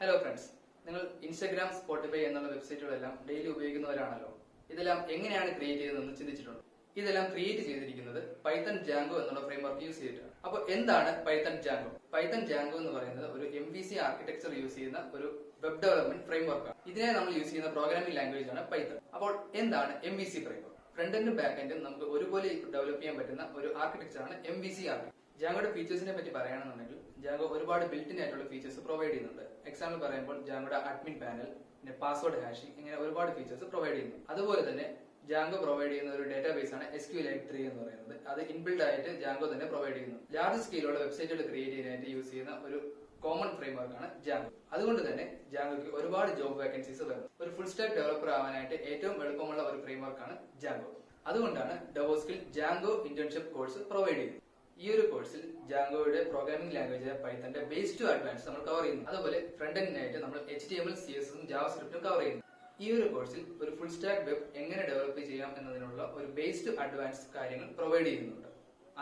Hello friends, നിങ്ങൾ Instagram, Spotify എന്നുള്ള വെബ്സൈറ്റുകളെല്ലാം daily ഉപയോഗിക്കുന്നവരാണല്ലോ. ഇതെല്ലാം എങ്ങനെയാണ് ക്രിയേറ്റ് ചെയ്തതെന്ന് ചിന്തിച്ചിട്ടുണ്ടോ? ഇതെല്ലാം ക്രിയേറ്റ് ചെയ്തിരിക്കുന്നത് Python Django എന്നുള്ള ഫ്രെയിംവർക്ക് യൂസ് ചെയ്തിട്ടാണ്. അപ്പോൾ എന്താണ് Python Django? Python Django എന്ന് പറയുന്നത് ഒരു MVC ആർക്കിടെക്ചർ യൂസ് ചെയ്യുന്ന ഒരു വെബ് ഡെവലപ്മെന്റ് ഫ്രെയിംവർക്കാണ്. ഇതിനെ നമ്മൾ യൂസ് ചെയ്യുന്ന പ്രോഗ്രാമിംഗ് ലാംഗ്വേജ് ആണ് Python. അപ്പോൾ എന്താണ് MVC ഫ്രെയിംവർക്ക്? ഫ്രണ്ട് എൻഡും ബാക്ക് എൻഡും നമുക്ക് ഒരുപോലെ ഡെവലപ്പ് ചെയ്യാൻ പറ്റുന്ന ഒരു ആർക്കിടെക്ചർ ആണ് MVC ആർക്കിടെക്ചർ. ജാങ്കോയുടെ ഫീച്ചേഴ്സിനെ പറ്റി പറയുകയാണെന്നുണ്ടെങ്കിൽ ജാങ്കോ ഒരുപാട് ബിൽറ്റ് ഇൻ ആയിട്ടുള്ള ഫീച്ചേഴ്സ് പ്രൊവൈഡ് ചെയ്യുന്നുണ്ട്. എക്സാമ്പിൾ പറയുമ്പോൾ ജാങ്കോയുടെ അഡ്മിൻ പാനൽ, പിന്നെ പാസ്വേഡ് ഹാഷിംഗ്, ഇങ്ങനെ ഒരുപാട് ഫീച്ചേഴ്സ് പ്രൊവൈഡ് ചെയ്യുന്നു. അതുപോലെ തന്നെ ജാങ്കോ പ്രൊവൈഡ് ചെയ്യുന്ന ഒരു ഡേറ്റാബേസ് ആണ് SQLite3 എന്ന് പറയുന്നത്. അത് ഇൻബിൽഡ് ആയിട്ട് ജാങ്കോ തന്നെ പ്രൊവൈഡ് ചെയ്യുന്നു. ലാർജ് സ്കെയിലുള്ള വെബ്സൈറ്റുകൾ ക്രിയേറ്റ് ചെയ്യാനായിട്ട് യൂസ് ചെയ്യുന്ന ഒരു കോമൺ ഫ്രെയിംവർക്കാണ് ജാങ്കോ. അതുകൊണ്ട് തന്നെ ജാങ്കോയ്ക്ക് ഒരുപാട് ജോബ് വേക്കൻസീസ് വരുന്നു. ഒരു ഫുൾ സ്റ്റാക്ക് ഡെവലപ്പർ ആവാനായിട്ട് ഏറ്റവും എളുപ്പമുള്ള ഒരു ഫ്രെയിംവർക്കാണ് ജാങ്കോ. അതുകൊണ്ടാണ് ഡെവോസ്കിൽ ജാങ്കോ ഇന്റേൺഷിപ്പ് കോഴ്സ് പ്രൊവൈഡ് ചെയ്യുന്നത്. ഈ ഒരു കോഴ്സിൽ ജാങ്കോയുടെ പ്രോഗ്രാമിംഗ് ലാംഗ്വേജ് പൈത്തന്റെ ബേസ് ടു അഡ്വാൻസ് നമ്മൾ കവർ ചെയ്യുന്നു. അതുപോലെ ഫ്രണ്ട് എൻഡിനായിട്ട് നമ്മൾ HTML, CSS ഉം ജാവാസ്ക്രിപ്റ്റും കവർ ചെയ്യുന്നു. ഈ ഒരു കോഴ്സിൽ ഒരു ഫുൾ സ്റ്റാക്ക് വെബ് എങ്ങനെ ഡെവലപ്പ് ചെയ്യാം എന്നതിനുള്ള ഒരു ബേസ് ടു അഡ്വാൻസ് കാര്യങ്ങൾ പ്രൊവൈഡ് ചെയ്യുന്നുണ്ട്.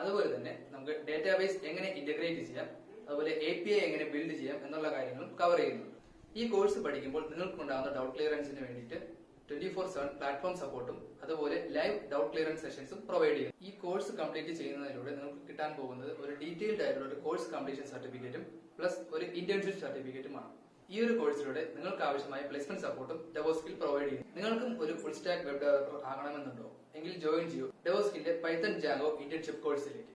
അതുപോലെ തന്നെ നമുക്ക് ഡേറ്റാബേസ് എങ്ങനെ ഇന്റഗ്രേറ്റ് ചെയ്യാം, അതുപോലെ API എങ്ങനെ ബിൽഡ് ചെയ്യാം എന്നുള്ള കാര്യങ്ങളും കവർ ചെയ്യുന്നുണ്ട്. ഈ കോഴ്സ് പഠിക്കുമ്പോൾ നിങ്ങൾക്കുണ്ടാകുന്ന ഡൗട്ട് ക്ലിയറൻസിന് വേണ്ടിയിട്ട് 24/7 പ്ലാറ്റ്ഫോം സപ്പോർട്ടും അതുപോലെ ലൈവ് ഡൗട്ട് ക്ലിയറൻസ് സെഷൻസും പ്രൊവൈഡ് ചെയ്യും. ഈ കോഴ്സ് കംപ്ലീറ്റ് ചെയ്യുന്നതിലൂടെ നിങ്ങൾക്ക് കിട്ടാൻ പോകുന്നത് ഒരു ഡീറ്റെയിൽഡ് ആയിട്ടുള്ള ഒരു കോഴ്സ് കംപ്ലീഷൻ സർട്ടിഫിക്കറ്റും പ്ലസ് ഒരു ഇന്റേൺഷിപ്പ് സർട്ടിഫിക്കറ്റുമാണ്. ഈ ഒരു കോഴ്സിലൂടെ നിങ്ങൾക്ക് ആവശ്യമായ പ്ലേസ്മെന്റ് സപ്പോർട്ടും ഡെവോസ്കിൽ പ്രൊവൈഡ് ചെയ്യും. നിങ്ങൾക്കും ഒരു ഫുൾ സ്റ്റാക്ക് വെബ് ഡെവലപ്പർ ആകണമെന്നുണ്ടോ? എങ്കിൽ ജോയിൻ ചെയ്യൂ ഡെവോസ്കിന്റെ പൈത്തൺ ജാങ്കോ ഇന്റേൺഷിപ്പ് കോഴ്സിലേക്ക്.